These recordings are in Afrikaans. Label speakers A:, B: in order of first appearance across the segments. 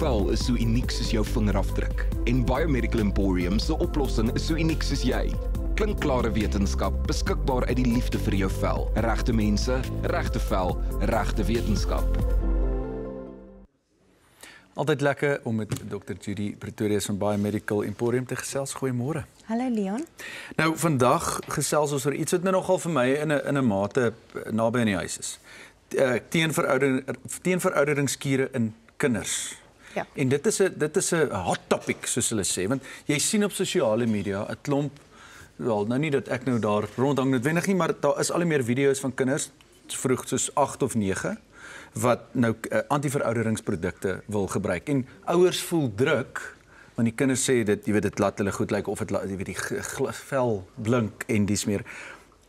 A: vel is so uniek soos jou vingerafdruk en Biomedical Emporium se oplossing is so uniek soos jy. Klinkklare wetenskap, beskikbaar uit die liefde vir jou vel. Regte mense, regte vel, regte wetenskap.
B: Altyd lekker om met Dr. Judy Pretorius van Biomedical Emporium te gesels. Goeiemôre.
C: Hallo Leon.
B: Nou vandag gesels ons oor iets wat nog al vir my in 'n mate naby aan die huis is. Teen verouderingskure in kinders.
C: Ja.
B: En dit is 'n hot topic soos hulle sê, want jy sien op sosiale media 'n klomp, wel nou nie dat ek nou daar rondhang noodwendig nie, maar daar is al meer video's van kinders vroeg soos 8 of 9 wat nou anti-verouderingsprodukte wil gebruik. En ouers voel druk want die kinders sê dit, jy weet, dit laat hulle goed lyk of dit laat, jy weet, die vel blink en dis meer.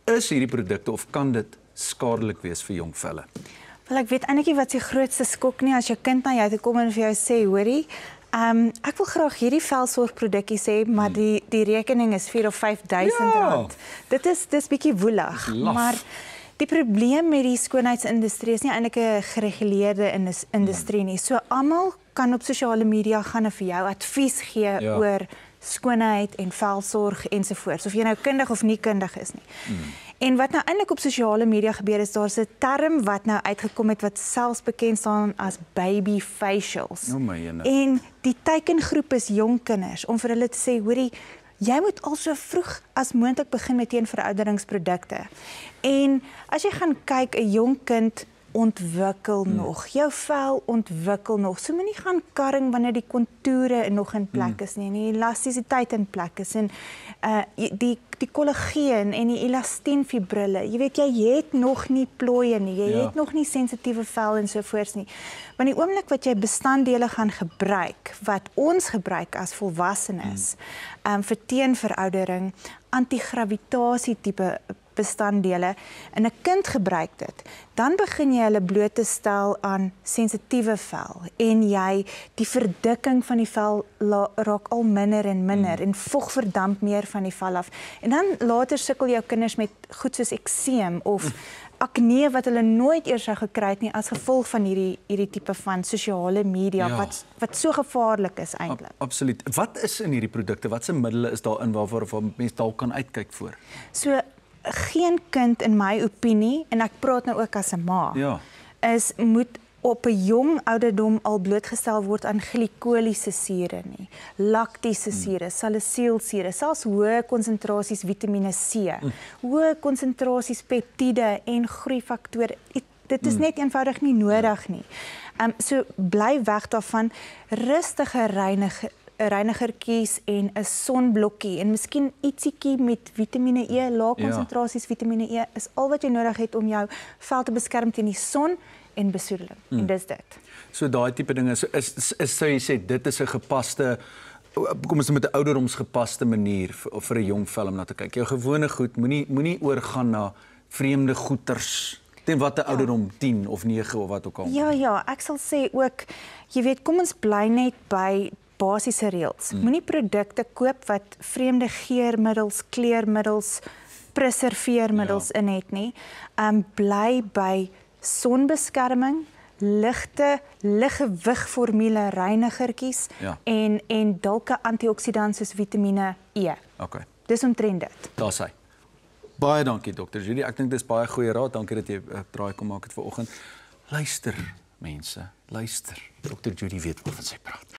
B: Is hierdie produkte of kan dit skadelik wees vir jong velle?
C: Wel, ek weet eintlik nie wat se grootste skok nie as jou kind na jou toe kom en vir jou sê, hoorie, ek wil graag hierdie velsorgprodukkies hê, maar die rekening is 4.000 of 5.000 rand. Dis bietjie woelig, maar die probleem met die skoonheidsindustrie is nie eintlik 'n gereguleerde industrie nie. So almal kan op sosiale media gaan en vir jou advies gee oor skoonheid en velsorg ensovoorts, of jy nou kundig of nie kundig is nie. En wat nou eintlik op sosiale media gebeur is, daar's 'n term wat nou uitgekom het wat selfs bekend staan as baby facials. En die teikengroep is jong kinders om vir hulle te sê, hoorie, jy moet al so vroeg as moontlik begin met teenverouderingsprodukte. En as jy gaan kyk, 'n jong kind ontwikkel nog, jou vel ontwikkel nog. So moenie gaan karring wanneer die kontoure nog in plek is nie, en die elastisiteit in plek is, en die kollageen en die elastienfibrille. Jy weet, jy het nog nie plooie nie, jy het nog nie sensitiewe vel en so voort nie. Want die oomblik wat jy bestanddele gaan gebruik, wat ons gebruik as volwassenes, vir teenveroudering, antigravitasie tipe bestanddele, en 'n kind gebruik dit, dan begin jy hulle bloot te stel aan sensitiewe vel, en die verdikking van die vel raak al minder en minder, en vog verdamp meer van die vel af. En dan later sukkel jou kinders met goed soos ekseem of akne wat hulle nooit eers sou gekry het nie as gevolg van hierdie tipe van sosiale media wat so gevaarlik is eintlik.
B: Absoluut. Wat is in hierdie produkte? Watse middele is daarin waarvoor mense dalk kan uitkyk voor?
C: So geen kind in my opinie, en ek praat nou ook as 'n ma, moet op 'n jong ouderdom al blootgestel word aan glikoliese sure nie, laktiese sure, salicylsure, selfs hoë konsentrasies Vitamiene C, hoë konsentrasies peptiede en groeifaktore. Dit is net eenvoudig nie nodig nie. So bly weg daarvan. Rustige reinigertjies en 'n sonblokkie en miskien ietsiekie met Vitamiene E, lae konsentrasies Vitamiene E is al wat jy nodig het om jou vel te beskerm teen die son en besoedeling. En dis dit.
B: So daai tipe dinge is sou jy sê dit is 'n gepaste, kom ons met 'n ouderdomsgepaste manier vir 'n jong vel om na te kyk. Jou gewone goed moenie oorgaan na vreemde goeters teen watter ouderdom 10 of 9 of wat ook al.
C: Ja, ek sal sê ook, jy weet, kom ons bly net by basiese reëls. Moenie produkte koop wat vreemde geurmiddels, kleurmiddels, preserveermiddels in het nie. Bly by sonbeskerming, liggewigformule reinigertjies en dalk 'n antioksidant soos Vitamiene E. Dis omtrent dit.
B: Daar's hy. Baie dankie Dr. Judy. Ek dink dis baie goeie raad. Dankie dat jy 'n draai kom maak het vanoggend. Luister mense, luister. Dr. Judy weet waarvan sy praat.